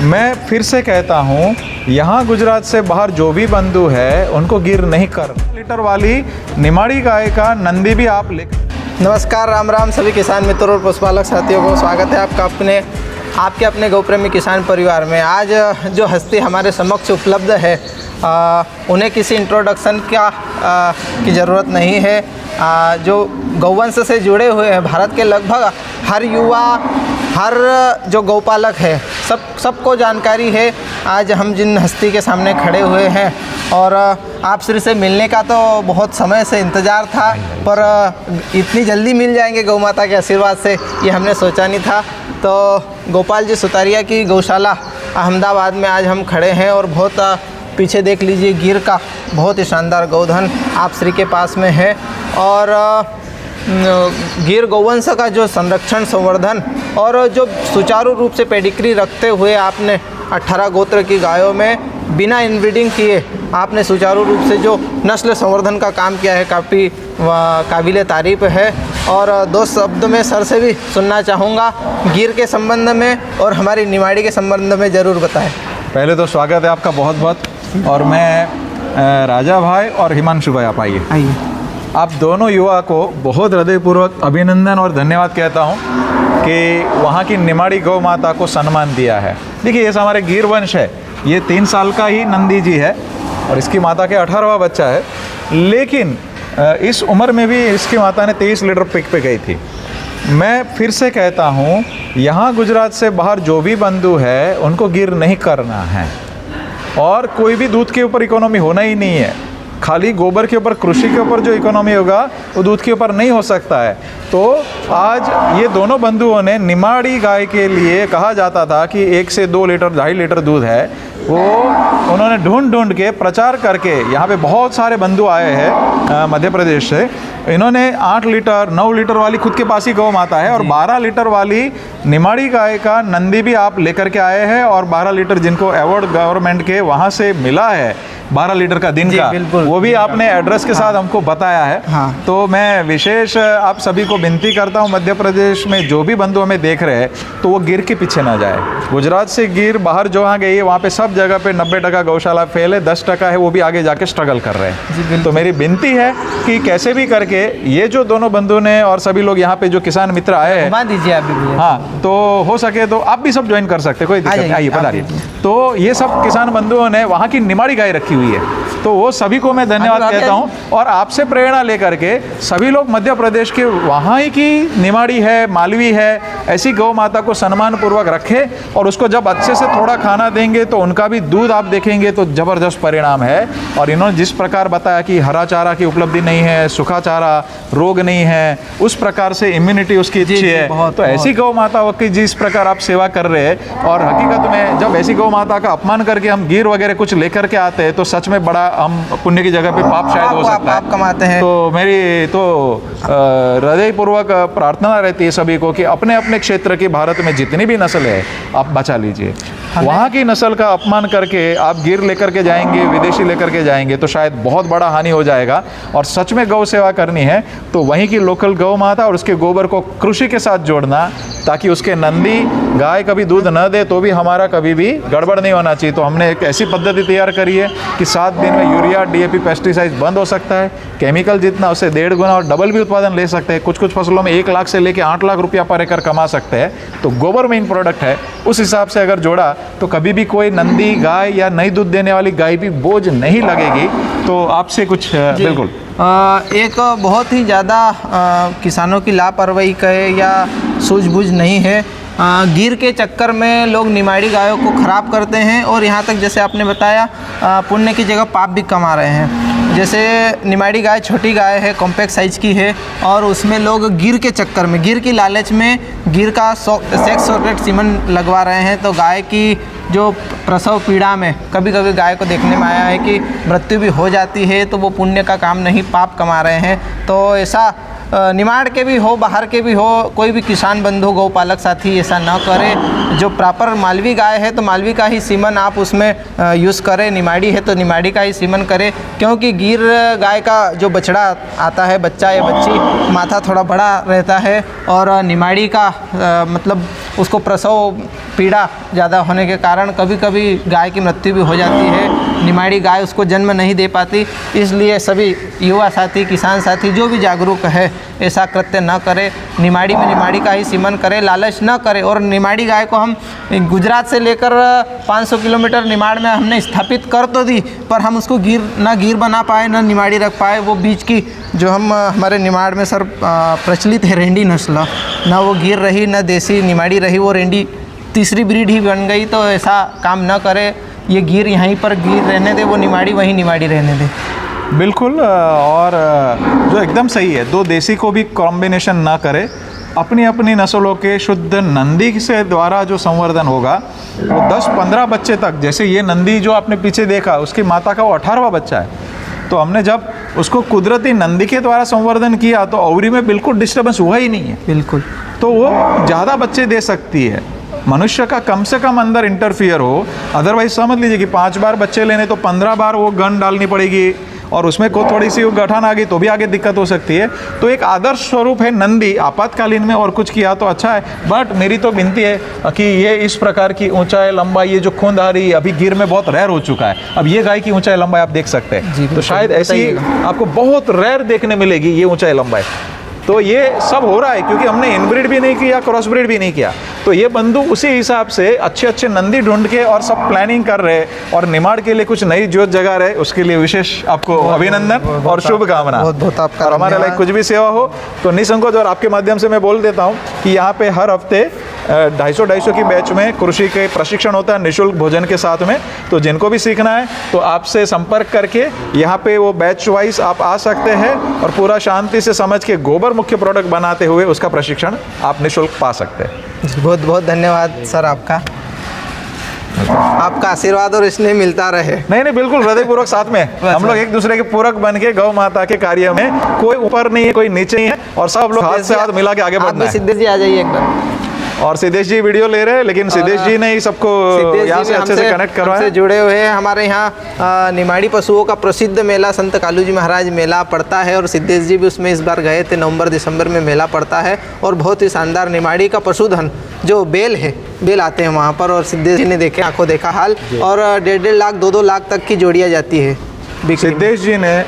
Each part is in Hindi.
मैं फिर से कहता हूँ, यहाँ गुजरात से बाहर जो भी बंधु है उनको गिर नहीं कर। लीटर वाली निमाड़ी गाय का नंदी भी आप ले। नमस्कार, राम राम सभी किसान मित्रों और पशुपालक साथियों को स्वागत है आपका आपके अपने गौप्रेमी किसान परिवार में। आज जो हस्ती हमारे समक्ष उपलब्ध है उन्हें किसी इंट्रोडक्शन की ज़रूरत नहीं है। जो गौवंश से जुड़े हुए हैं, भारत के लगभग हर युवा, हर जो गौपालक है, सबको जानकारी है। आज हम जिन हस्ती के सामने खड़े हुए हैं और आप श्री से मिलने का तो बहुत समय से इंतज़ार था, पर इतनी जल्दी मिल जाएंगे गौ माता के आशीर्वाद से ये हमने सोचा नहीं था। तो गोपाल जी सुतारिया की गौशाला अहमदाबाद में आज हम खड़े हैं और बहुत पीछे देख लीजिए, गिर का बहुत ही शानदार गौधन आप श्री के पास में है। और गिर गौवंश का जो संरक्षण, संवर्धन और जो सुचारू रूप से पेडिग्री रखते हुए आपने 18 गोत्र की गायों में बिना इनब्रीडिंग किए आपने सुचारू रूप से जो नस्ल संवर्धन का काम किया है, काफ़ी काबिले तारीफ़ है। और दो शब्द में सर से भी सुनना चाहूँगा गिर के संबंध में और हमारी निमाड़ी के संबंध में ज़रूर बताएं। पहले तो स्वागत है आपका बहुत बहुत। और मैं राजा भाई और हिमांशु भाई, आप आइए। आप दोनों युवा को बहुत हृदयपूर्वक अभिनंदन और धन्यवाद कहता हूँ कि वहाँ की निमाड़ी गौ माता को सम्मान दिया है। देखिए, ये हमारे गिर वंश है। ये 3 साल का ही नंदी जी है और इसकी माता के 18वां बच्चा है, लेकिन इस उम्र में भी इसकी माता ने 23 लीटर पिक पे गई थी। मैं फिर से कहता हूँ, यहाँ गुजरात से बाहर जो भी बंधु है उनको गिर नहीं करना है और कोई भी दूध के ऊपर इकोनॉमी होना ही नहीं है। खाली गोबर के ऊपर, कृषि के ऊपर जो इकोनॉमी होगा वो दूध के ऊपर नहीं हो सकता है। तो आज ये दोनों बंधुओं ने निमाड़ी गाय के लिए कहा जाता था कि 1 से 2 लीटर, 2.5 लीटर दूध है, वो उन्होंने ढूंढ के प्रचार करके, यहाँ पे बहुत सारे बंधु आए हैं मध्य प्रदेश से। इन्होंने 8 लीटर, 9 लीटर वाली खुद के पास ही गौ माता है और 12 लीटर वाली निमाड़ी गाय का नंदी भी आप लेकर के आए हैं। और 12 लीटर जिनको अवार्ड गवर्नमेंट के वहाँ से मिला है, 12 लीटर का दिन का, वो भी आपने एड्रेस के साथ हमको बताया है। तो मैं विशेष आप सभी को विनती करता हूँ, मध्य प्रदेश में जो भी बंधु हमें देख रहे हैं तो वो गिर के पीछे ना जाए। गुजरात से गिर बाहर जहाँ गई है वहाँ पे सब जगह पे 90% गौशाला फेल है, 10% है वो भी आगे जाके स्ट्रगल कर रहे हैं। तो मेरी विनती है कि कैसे भी करके ये जो दोनों बंधु ने और सभी लोग यहाँ पे जो किसान मित्र आए हैं, घुमा दीजिए आप भी। हाँ, तो हो सके तो आप भी सब ज्वाइन कर सकते, कोई दिक्कत नहीं, आइए पधारिए। तो ये सब किसान बंधुओं ने वहाँ की निमाड़ी गाय रखी हुई है, तो वो सभी को मैं धन्यवाद कहता हूँ। और आपसे प्रेरणा लेकर के सभी लोग मध्य प्रदेश के वहाँ ही की निमाड़ी है, मालवी है, ऐसी गौ माता को सम्मान पूर्वक रखें और उसको जब अच्छे से थोड़ा खाना देंगे तो उनका भी दूध आप देखेंगे तो ज़बरदस्त परिणाम है। और इन्होंने जिस प्रकार बताया कि हरा चारा की उपलब्धि नहीं है, सूखा चारा, रोग नहीं है, उस प्रकार से इम्यूनिटी उसकी अच्छी है। तो ऐसी गौ माता की जिस प्रकार आप सेवा कर रहे हैं, और हकीकत में जब ऐसी गौ माता का अपमान करके हम गिर वगैरह कुछ लेकर के आते हैं तो सच में बड़ा हम पुण्य की जगह पे पाप शायद हो सकता है, आप कमाते हैं। तो मेरी तो हृदयपूर्वक प्रार्थना रहती है सभी को कि अपने अपने क्षेत्र की भारत में जितनी भी नस्ल है आप बचा लीजिए। वहाँ की नस्ल का अपमान करके आप गिर लेकर के जाएंगे, विदेशी लेकर के जाएंगे तो शायद बहुत बड़ा हानि हो जाएगा। और सच में गौ सेवा करनी है तो वहीं की लोकल गौ माता और उसके गोबर को कृषि के साथ जोड़ना, ताकि उसके नंदी गाय कभी दूध न दे तो भी हमारा कभी भी गड़बड़ नहीं होना चाहिए। तो हमने एक ऐसी पद्धति तैयार करी है कि 7 दिन में यूरिया, DAP, पेस्टिसाइड बंद हो सकता है। केमिकल जितना उससे 1.5 गुना और डबल भी उत्पादन ले सकते हैं। कुछ फसलों में 1 लाख से लेकर 8 लाख रुपया पर एकड़ कमा सकते हैं। तो गोबर मेन प्रोडक्ट है, उस हिसाब से अगर जोड़ा तो कभी भी कोई नंदी गाय या नई दूध देने वाली गाय भी बोझ नहीं लगेगी। तो आपसे कुछ बिल्कुल एक बहुत ही ज़्यादा किसानों की लापरवाही कहे या सूझबूझ नहीं है। गिर के चक्कर में लोग निमाड़ी गायों को ख़राब करते हैं और यहाँ तक जैसे आपने बताया पुण्य की जगह पाप भी कमा रहे हैं। जैसे निमाड़ी गाय छोटी गाय है, कॉम्पैक्ट साइज़ की है और उसमें लोग गिर के चक्कर में, गिर की लालच में गिर का सेक्स सॉकेट सीमन लगवा रहे हैं। तो गाय की जो प्रसव पीड़ा में कभी कभी गाय को देखने में आया है कि मृत्यु भी हो जाती है, तो वो पुण्य का काम नहीं, पाप कमा रहे हैं। तो ऐसा निमाड़ के भी हो, बाहर के भी हो, कोई भी किसान बंधु गौपालक साथी ऐसा न करे। जो प्रॉपर मालवी गाय है तो मालवी का ही सीमन आप उसमें यूज़ करें, निमाड़ी है तो निमाड़ी का ही सीमन करें। क्योंकि गिर गाय का जो बछड़ा आता है, बच्चा या बच्ची, माथा थोड़ा बड़ा रहता है और निमाड़ी का मतलब उसको प्रसव पीड़ा ज़्यादा होने के कारण कभी कभी गाय की मृत्यु भी हो जाती है। निमाड़ी गाय उसको जन्म नहीं दे पाती। इसलिए सभी युवा साथी, किसान साथी जो भी जागरूक है ऐसा कृत्य न करे, निमाड़ी में निमाड़ी का ही सेवन करे, लालच न करे। और निमाड़ी गाय को हम गुजरात से लेकर 500 किलोमीटर निमाड़ में हमने स्थापित कर तो दी, पर हम उसको गिर बना पाए, न निमाड़ी रख पाए। वो बीच की जो हमारे निमाड़ में सर प्रचलित है रेंडी नस्ल, ना वो गिर रही न देसी निमाड़ी रही, वो रेंडी तीसरी ब्रीड ही बन गई। तो ऐसा काम न करे, ये गिर यहीं पर गिर रहने दे, वो निमाड़ी वहीं निमाड़ी रहने दे। बिल्कुल। और जो एकदम सही है, दो देसी को भी कॉम्बिनेशन ना करे, अपनी अपनी नस्लों के शुद्ध नंदी से द्वारा जो संवर्धन होगा वो 10-15 बच्चे तक, जैसे ये नंदी जो आपने पीछे देखा उसकी माता का वो 18वां बच्चा है। तो हमने जब उसको कुदरती नंदी के द्वारा संवर्धन किया तो अवरी में बिल्कुल डिस्टर्बेंस हुआ ही नहीं है। बिल्कुल। तो वो ज़्यादा बच्चे दे सकती है। मनुष्य का कम से कम अंदर इंटरफियर हो, अदरवाइज समझ लीजिए कि 5 बार बच्चे लेने तो 15 बार वो गन डालनी पड़ेगी, और उसमें को थोड़ी सी गठन आ गई तो भी आगे दिक्कत हो सकती है। तो एक आदर्श स्वरूप है नंदी, आपातकालीन में और कुछ किया तो अच्छा है। बट मेरी तो विनती है कि ये इस प्रकार की ऊंचाई लंबाई, ये जो खूंद आ रही है अभी गिर में बहुत रेयर हो चुका है। अब ये गाय की ऊंचाई लंबाई आप देख सकते हैं, तो शायद ऐसी आपको बहुत रेयर देखने मिलेगी ये ऊंचाई लंबाई। तो ये सब हो रहा है क्योंकि हमने इनब्रीड भी नहीं किया, क्रॉस ब्रीड भी नहीं किया। तो ये बंधु उसी हिसाब से अच्छे अच्छे नंदी ढूंढ के और सब प्लानिंग कर रहे हैं, और निमाड़ के लिए कुछ नई जोत जगा रहे, उसके लिए विशेष आपको अभिनंदन और शुभकामना। बहुत आपका और हमारे लिए कुछ भी सेवा हो तो निसंकोच। और आपके माध्यम से मैं बोल देता हूँ कि यहाँ पे हर हफ्ते 250 की बैच में कृषि के प्रशिक्षण होता है निःशुल्क भोजन के साथ में। तो जिनको भी सीखना है तो आपसे संपर्क करके यहाँ पे वो बैच वाइज आप आ सकते हैं, और पूरा शांति से समझ के गोबर मुख्य प्रोडक्ट बनाते हुए उसका प्रशिक्षण आप निःशुल्क पा सकते हैं। बहुत बहुत धन्यवाद सर आपका आशीर्वाद और स्नेह मिलता रहे। नहीं बिल्कुल, हृदयपूर्वक साथ में हम लोग एक दूसरे के पूरक बन के गौ माता के कार्य में कोई ऊपर नहीं है, कोई नीचे नहीं है, और सब लोग हाथ से हाथ मिला के आगे बढ़ना है। सिद्धेश जी आ जाइए एक बार। और सिद्धेश जी वीडियो ले रहे हैं, लेकिन सिद्धेश जी ने ही सबको यहाँ से अच्छे से कनेक्ट करवाया, हमसे जुड़े हुए हैं। हमारे यहाँ निमाड़ी पशुओं का प्रसिद्ध मेला संत कालू जी महाराज मेला पड़ता है, और सिद्धेश जी भी उसमें इस बार गए थे। नवंबर-दिसंबर में मेला पड़ता है, और बहुत ही शानदार निमाड़ी का पशुधन जो बेल आते हैं वहाँ पर। और सिद्धेश जी ने देखे, आंखों देखा हाल, और 1.5 लाख 2-2 लाख तक की जोड़ियाँ जाती है। सिद्धेश जी ने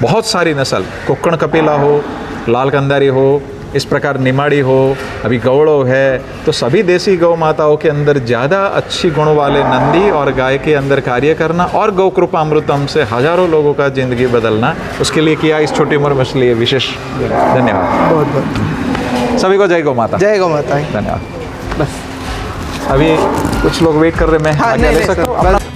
बहुत सारी नस्ल, कोक्कण कपिला हो, लाल कंदारी हो, इस प्रकार निमाड़ी हो, अभी गौड़ो है, तो सभी देसी गौ माताओं के अंदर ज़्यादा अच्छी गुण वाले नंदी और गाय के अंदर कार्य करना, और गौ कृपा अमृतम से हजारों लोगों का ज़िंदगी बदलना, उसके लिए किया इस छोटी उम्र में, इसलिए विशेष धन्यवाद। बहुत बहुत सभी को जय गौ माता। जय गौ माता। धन्यवाद। बस अभी कुछ लोग वेट कर रहे हैं, मैं आगे ले सकता हूँ?